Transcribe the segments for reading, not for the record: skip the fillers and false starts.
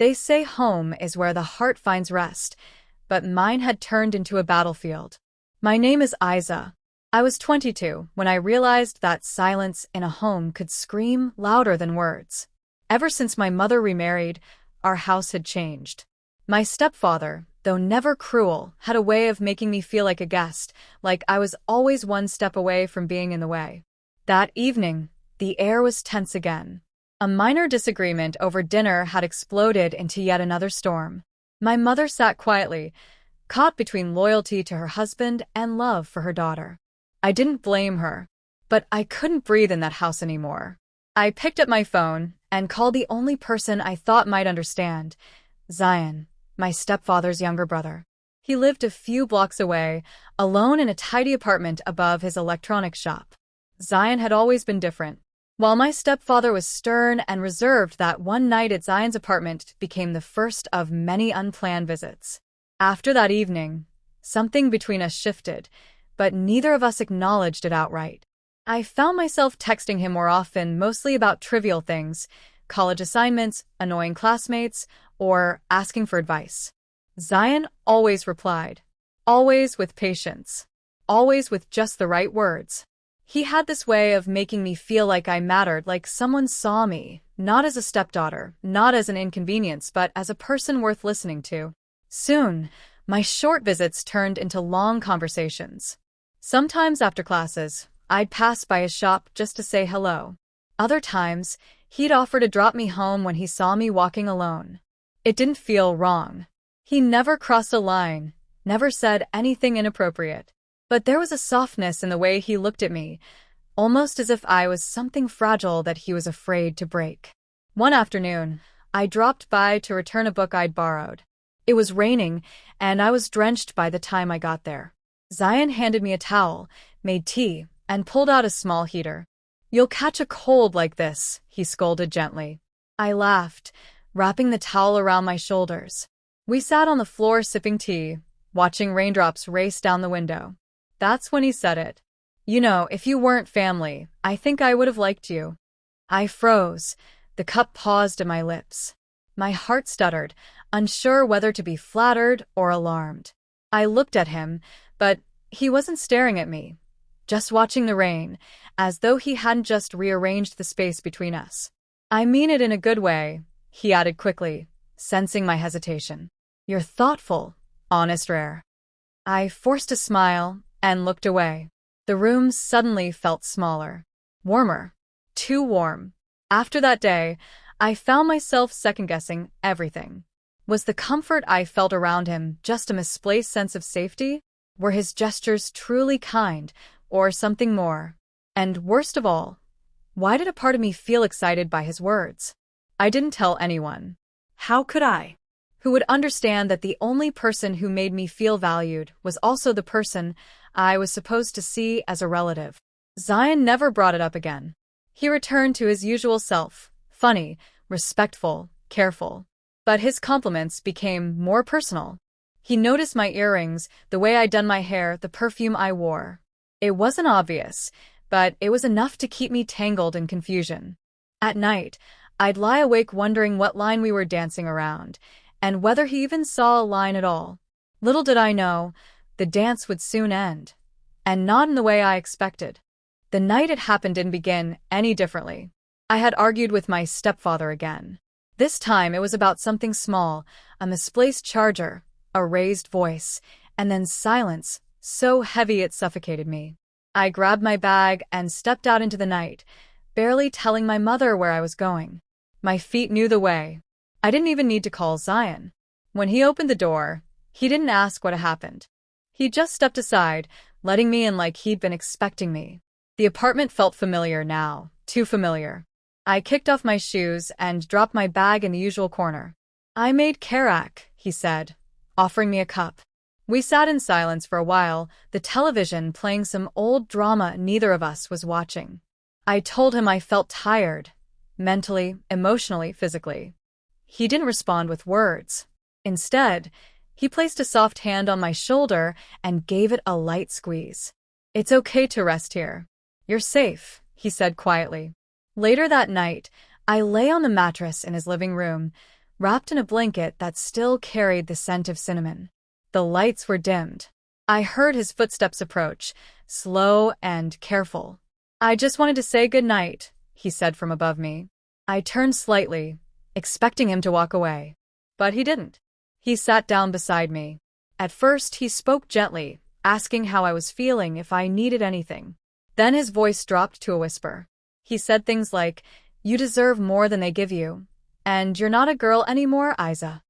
They say home is where the heart finds rest, but mine had turned into a battlefield. My name is Aiza. I was 22 when I realized that silence in a home could scream louder than words. Ever since my mother remarried, our house had changed. My stepfather, though never cruel, had a way of making me feel like a guest, like I was always one step away from being in the way. That evening, the air was tense again. A minor disagreement over dinner had exploded into yet another storm. My mother sat quietly, caught between loyalty to her husband and love for her daughter. I didn't blame her, but I couldn't breathe in that house anymore. I picked up my phone and called the only person I thought might understand, Zayan, my stepfather's younger brother. He lived a few blocks away, alone in a tidy apartment above his electronics shop. Zayan had always been different. While my stepfather was stern and reserved, that one night at Zayan's apartment became the first of many unplanned visits. After that evening, something between us shifted, but neither of us acknowledged it outright. I found myself texting him more often, mostly about trivial things, college assignments, annoying classmates, or asking for advice. Zayan always replied, always with patience, always with just the right words. He had this way of making me feel like I mattered, like someone saw me, not as a stepdaughter, not as an inconvenience, but as a person worth listening to. Soon, my short visits turned into long conversations. Sometimes after classes, I'd pass by his shop just to say hello. Other times, he'd offer to drop me home when he saw me walking alone. It didn't feel wrong. He never crossed a line, never said anything inappropriate. But there was a softness in the way he looked at me, almost as if I was something fragile that he was afraid to break. One afternoon, I dropped by to return a book I'd borrowed. It was raining, and I was drenched by the time I got there. Zayan handed me a towel, made tea, and pulled out a small heater. "You'll catch a cold like this," he scolded gently. I laughed, wrapping the towel around my shoulders. We sat on the floor sipping tea, watching raindrops race down the window. That's when he said it. "You know, if you weren't family, I think I would have liked you." I froze. The cup paused at my lips. My heart stuttered, unsure whether to be flattered or alarmed. I looked at him, but he wasn't staring at me, just watching the rain, as though he hadn't just rearranged the space between us. "I mean it in a good way," he added quickly, sensing my hesitation. "You're thoughtful, honest, rare." I forced a smile and looked away. The room suddenly felt smaller, warmer, too warm. After that day, I found myself second-guessing everything. Was the comfort I felt around him just a misplaced sense of safety? Were his gestures truly kind, or something more? And worst of all, why did a part of me feel excited by his words? I didn't tell anyone. How could I? Who would understand that the only person who made me feel valued was also the person I was supposed to see as a relative? Zayan never brought it up again. He returned to his usual self, funny, respectful, careful. But his compliments became more personal. He noticed my earrings, the way I'd done my hair, the perfume I wore. It wasn't obvious, but it was enough to keep me tangled in confusion. At night, I'd lie awake wondering what line we were dancing around, and whether he even saw a line at all. Little did I know, the dance would soon end. And not in the way I expected. The night it happened didn't begin any differently. I had argued with my stepfather again. This time it was about something small, a misplaced charger, a raised voice, and then silence, so heavy it suffocated me. I grabbed my bag and stepped out into the night, barely telling my mother where I was going. My feet knew the way. I didn't even need to call Zayan. When he opened the door, he didn't ask what had happened. He just stepped aside, letting me in like he'd been expecting me. The apartment felt familiar now, too familiar. I kicked off my shoes and dropped my bag in the usual corner. "I made karak," he said, offering me a cup. We sat in silence for a while, the television playing some old drama neither of us was watching. I told him I felt tired, mentally, emotionally, physically. He didn't respond with words. Instead, he placed a soft hand on my shoulder and gave it a light squeeze. "It's okay to rest here. You're safe," he said quietly. Later that night, I lay on the mattress in his living room, wrapped in a blanket that still carried the scent of cinnamon. The lights were dimmed. I heard his footsteps approach, slow and careful. "I just wanted to say good night," he said from above me. I turned slightly, expecting him to walk away. But he didn't. He sat down beside me. At first, he spoke gently, asking how I was feeling, if I needed anything. Then his voice dropped to a whisper. He said things like, "You deserve more than they give you. And you're not a girl anymore, Aiza."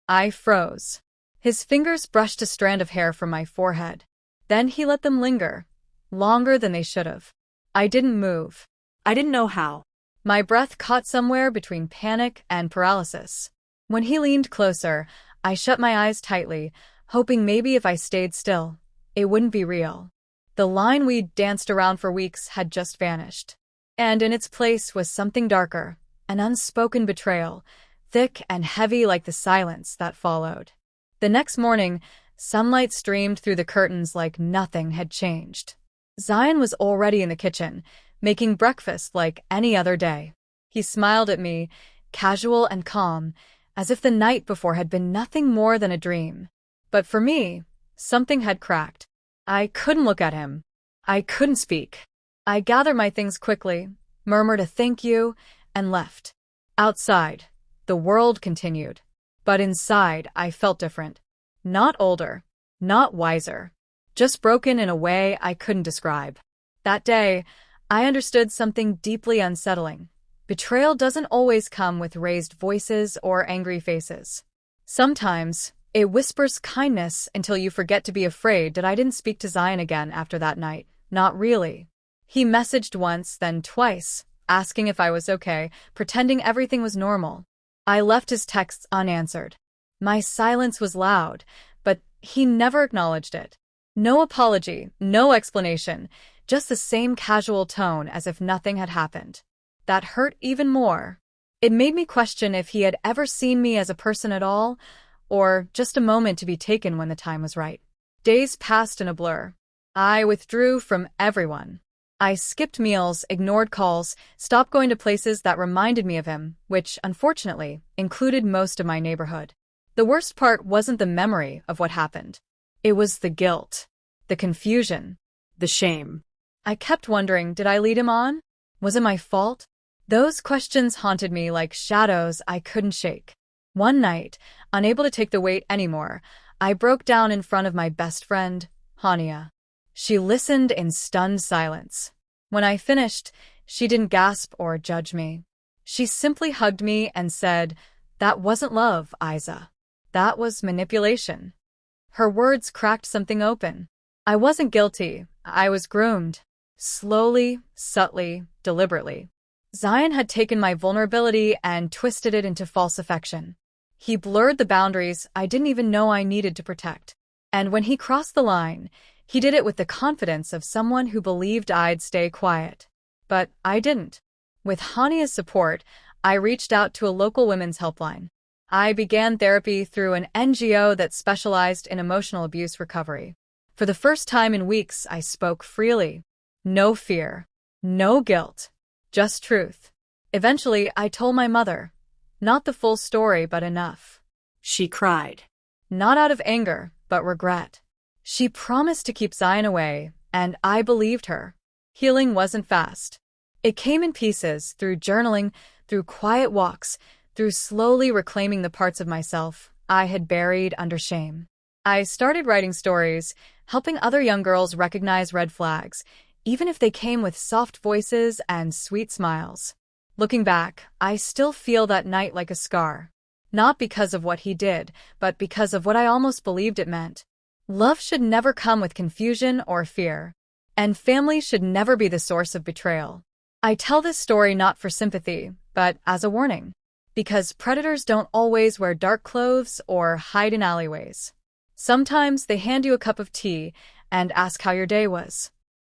I froze. His fingers brushed a strand of hair from my forehead. Then he let them linger, longer than they should have. I didn't move. I didn't know how. My breath caught somewhere between panic and paralysis. When he leaned closer, I shut my eyes tightly, hoping maybe if I stayed still, it wouldn't be real. The line we'd danced around for weeks had just vanished. And in its place was something darker, an unspoken betrayal, thick and heavy like the silence that followed. The next morning, sunlight streamed through the curtains like nothing had changed. Zayan was already in the kitchen, making breakfast like any other day. He smiled at me, casual and calm, as if the night before had been nothing more than a dream. But for me, something had cracked. I couldn't look at him. I couldn't speak. I gathered my things quickly, murmured a thank you, and left. Outside, the world continued. But inside, I felt different. Not older, not wiser, just broken in a way I couldn't describe. That day, I understood something deeply unsettling. Betrayal doesn't always come with raised voices or angry faces. Sometimes, it whispers kindness until you forget to be afraid. That I didn't speak to Zayan again after that night. Not really. He messaged once, then twice, asking if I was okay, pretending everything was normal. I left his texts unanswered. My silence was loud, but he never acknowledged it. No apology, no explanation, just the same casual tone as if nothing had happened. That hurt even more. It made me question if he had ever seen me as a person at all, or just a moment to be taken when the time was right. Days passed in a blur. I withdrew from everyone. I skipped meals, ignored calls, stopped going to places that reminded me of him, which, unfortunately, included most of my neighborhood. The worst part wasn't the memory of what happened. It was the guilt, the confusion, the shame. I kept wondering, did I lead him on? Was it my fault? Those questions haunted me like shadows I couldn't shake. One night, unable to take the weight anymore, I broke down in front of my best friend, Hania. She listened in stunned silence. When I finished, she didn't gasp or judge me. She simply hugged me and said, "That wasn't love, Aiza. That was manipulation." Her words cracked something open. I wasn't guilty. I was groomed. Slowly, subtly, deliberately. Zayan had taken my vulnerability and twisted it into false affection. He blurred the boundaries I didn't even know I needed to protect. And when he crossed the line, he did it with the confidence of someone who believed I'd stay quiet. But I didn't. With Hania's support, I reached out to a local women's helpline. I began therapy through an NGO that specialized in emotional abuse recovery. For the first time in weeks, I spoke freely. No fear. No guilt. Just truth. Eventually, I told my mother. Not the full story, but enough. She cried. Not out of anger, but regret. She promised to keep Zayan away, and I believed her. Healing wasn't fast. It came in pieces, through journaling, through quiet walks, through slowly reclaiming the parts of myself I had buried under shame. I started writing stories, helping other young girls recognize red flags, even if they came with soft voices and sweet smiles. Looking back, I still feel that night like a scar. Not because of what he did, but because of what I almost believed it meant. Love should never come with confusion or fear. And family should never be the source of betrayal. I tell this story not for sympathy, but as a warning. Because predators don't always wear dark clothes or hide in alleyways. Sometimes they hand you a cup of tea and ask how your day was.